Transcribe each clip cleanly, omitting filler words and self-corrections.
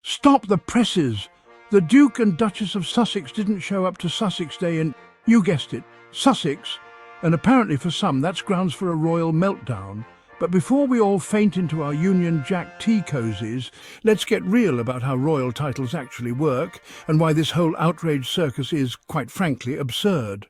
Stop the presses! The Duke and Duchess of Sussex didn't show up to Sussex Day in, you guessed it, Sussex. And apparently for some that's grounds for a royal meltdown. But before we all faint into our Union Jack tea cozies, let's get real about how royal titles actually work and why this whole outrage circus is, quite frankly, absurd.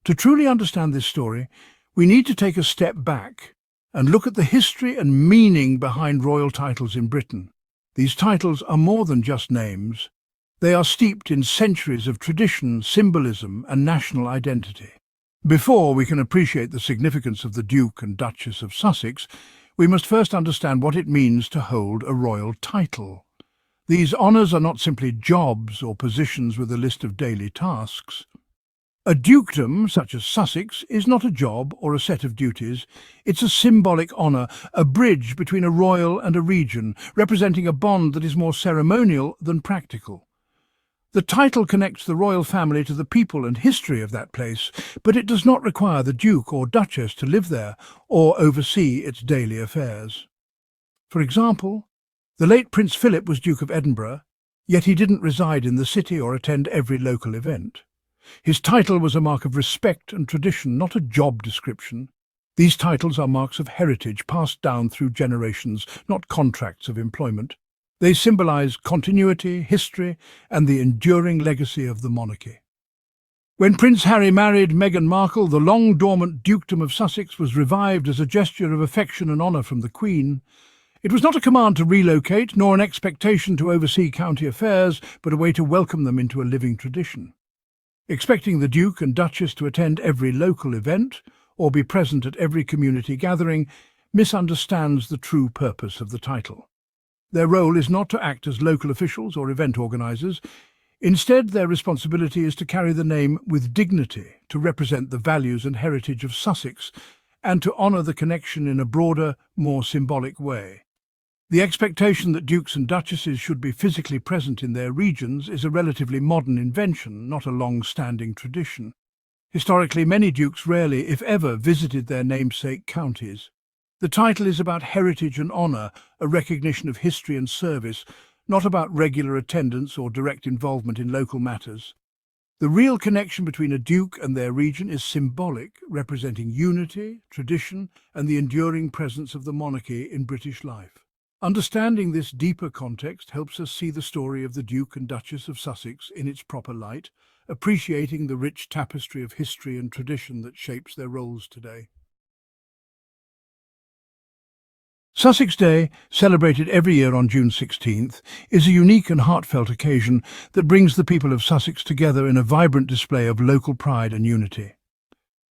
To truly understand this story, we need to take a step back and look at the history and meaning behind royal titles in Britain. These titles are more than just names. They are steeped in centuries of tradition, symbolism, and national identity. Before we can appreciate the significance of the Duke and Duchess of Sussex, we must first understand what it means to hold a royal title. These honours are not simply jobs or positions with a list of daily tasks. A dukedom, such as Sussex, is not a job or a set of duties. It's a symbolic honour, a bridge between a royal and a region, representing a bond that is more ceremonial than practical. The title connects the royal family to the people and history of that place, but it does not require the Duke or Duchess to live there or oversee its daily affairs. For example, the late Prince Philip was Duke of Edinburgh, yet he didn't reside in the city or attend every local event. His title was a mark of respect and tradition, not a job description. These titles are marks of heritage passed down through generations, not contracts of employment. They symbolize continuity, history, and the enduring legacy of the monarchy. When Prince Harry married Meghan Markle, the long-dormant dukedom of Sussex was revived as a gesture of affection and honour from the Queen. It was not a command to relocate, nor an expectation to oversee county affairs, but a way to welcome them into a living tradition. Expecting the Duke and Duchess to attend every local event or be present at every community gathering misunderstands the true purpose of the title. Their role is not to act as local officials or event organisers. Instead, their responsibility is to carry the name with dignity, to represent the values and heritage of Sussex, and to honour the connection in a broader, more symbolic way. The expectation that dukes and duchesses should be physically present in their regions is a relatively modern invention, not a long-standing tradition. Historically, many dukes rarely, if ever, visited their namesake counties. The title is about heritage and honour, a recognition of history and service, not about regular attendance or direct involvement in local matters. The real connection between a duke and their region is symbolic, representing unity, tradition, and the enduring presence of the monarchy in British life. Understanding this deeper context helps us see the story of the Duke and Duchess of Sussex in its proper light, appreciating the rich tapestry of history and tradition that shapes their roles today. Sussex Day, celebrated every year on June 16th, is a unique and heartfelt occasion that brings the people of Sussex together in a vibrant display of local pride and unity.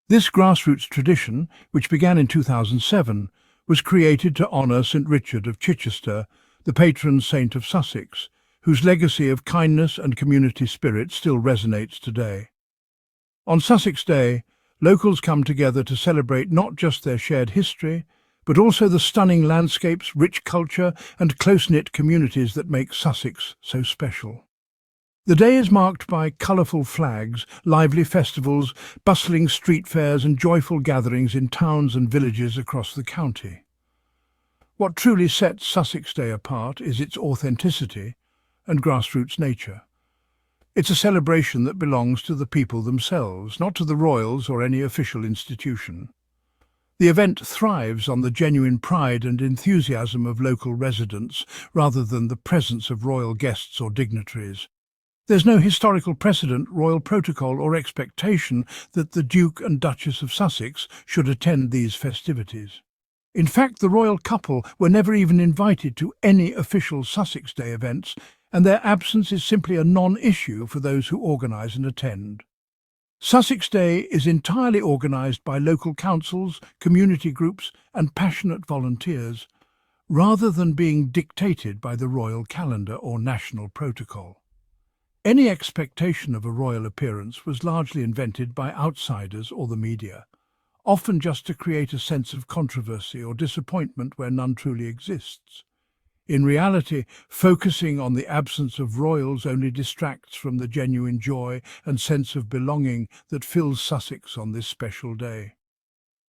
This grassroots tradition, which began in 2007, was created to honour St Richard of Chichester, the patron saint of Sussex, whose legacy of kindness and community spirit still resonates today. On Sussex Day, locals come together to celebrate not just their shared history, but also the stunning landscapes, rich culture, and close-knit communities that make Sussex so special. The day is marked by colourful flags, lively festivals, bustling street fairs and joyful gatherings in towns and villages across the county. What truly sets Sussex Day apart is its authenticity and grassroots nature. It's a celebration that belongs to the people themselves, not to the royals or any official institution. The event thrives on the genuine pride and enthusiasm of local residents rather than the presence of royal guests or dignitaries. There's no historical precedent, royal protocol or expectation that the Duke and Duchess of Sussex should attend these festivities. In fact, the royal couple were never even invited to any official Sussex Day events, and their absence is simply a non-issue for those who organise and attend. Sussex Day is entirely organised by local councils, community groups and passionate volunteers, rather than being dictated by the royal calendar or national protocol. Any expectation of a royal appearance was largely invented by outsiders or the media, often just to create a sense of controversy or disappointment where none truly exists. In reality, focusing on the absence of royals only distracts from the genuine joy and sense of belonging that fills Sussex on this special day.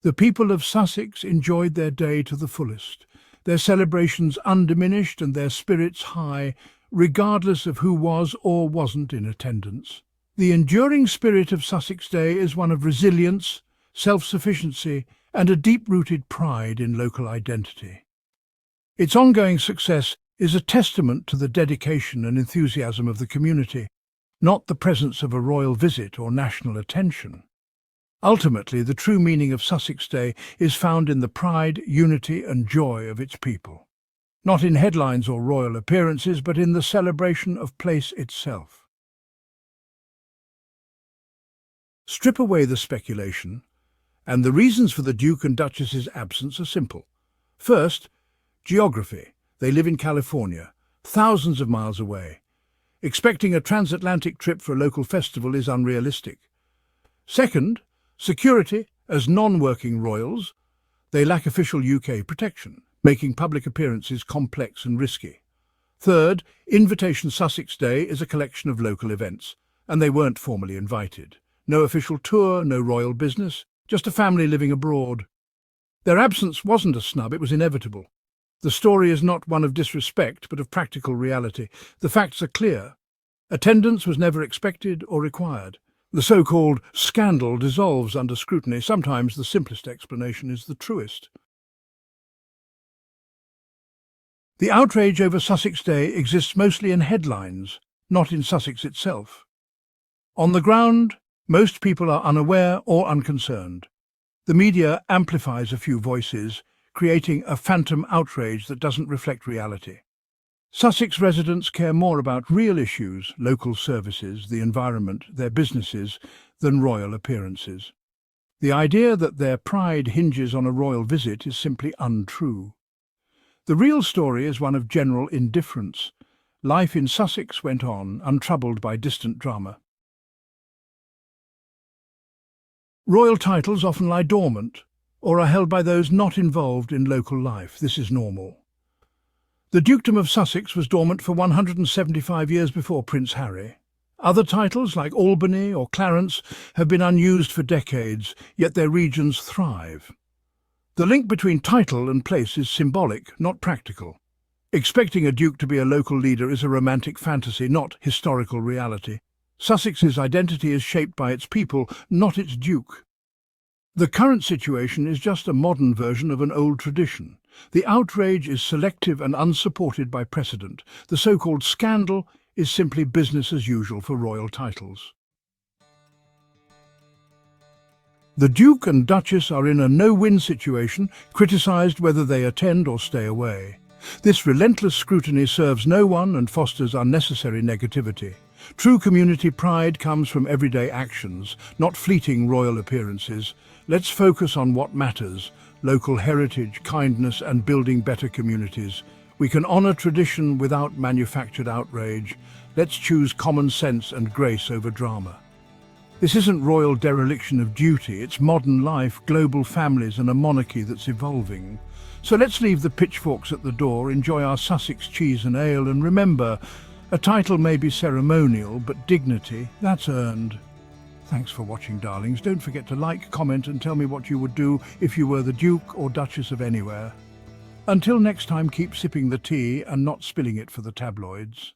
The people of Sussex enjoyed their day to the fullest. their celebrations undiminished and their spirits high, regardless of who was or wasn't in attendance. The enduring spirit of Sussex Day is one of resilience, self-sufficiency, and a deep-rooted pride in local identity. Its ongoing success is a testament to the dedication and enthusiasm of the community, not the presence of a royal visit or national attention. Ultimately, the true meaning of Sussex Day is found in the pride, unity, and joy of its people. Not in headlines or royal appearances, but in the celebration of place itself. Strip away the speculation, and the reasons for the Duke and Duchess's absence are simple. First, geography. They live in California, thousands of miles away. Expecting a transatlantic trip for a local festival is unrealistic. Second, security. As non-working royals, they lack official UK protection, making public appearances complex and risky. Third, Invitation Sussex Day is a collection of local events, and they weren't formally invited. No official tour, no royal business, just a family living abroad. Their absence wasn't a snub, it was inevitable. The story is not one of disrespect, but of practical reality. The facts are clear. Attendance was never expected or required. The so-called scandal dissolves under scrutiny. Sometimes the simplest explanation is the truest. The outrage over Sussex Day exists mostly in headlines, not in Sussex itself. On the ground, most people are unaware or unconcerned. The media amplifies a few voices, creating a phantom outrage that doesn't reflect reality. Sussex residents care more about real issues, local services, the environment, their businesses, than royal appearances. The idea that their pride hinges on a royal visit is simply untrue. The real story is one of general indifference. Life in Sussex went on, untroubled by distant drama. Royal titles often lie dormant, or are held by those not involved in local life. This is normal. The Dukedom of Sussex was dormant for 175 years before Prince Harry. Other titles, like Albany or Clarence, have been unused for decades, yet their regions thrive. The link between title and place is symbolic, not practical. Expecting a duke to be a local leader is a romantic fantasy, not historical reality. Sussex's identity is shaped by its people, not its duke. The current situation is just a modern version of an old tradition. The outrage is selective and unsupported by precedent. The so-called scandal is simply business as usual for royal titles. The Duke and Duchess are in a no-win situation, criticised whether they attend or stay away. This relentless scrutiny serves no one and fosters unnecessary negativity. True community pride comes from everyday actions, not fleeting royal appearances. Let's focus on what matters: local heritage, kindness, and building better communities. We can honour tradition without manufactured outrage. Let's choose common sense and grace over drama. This isn't royal dereliction of duty, it's modern life, global families, and a monarchy that's evolving. So let's leave the pitchforks at the door, enjoy our Sussex cheese and ale, and remember, a title may be ceremonial, but dignity, that's earned. Thanks for watching, darlings. Don't forget to like, comment, and tell me what you would do if you were the Duke or Duchess of anywhere. Until next time, keep sipping the tea and not spilling it for the tabloids.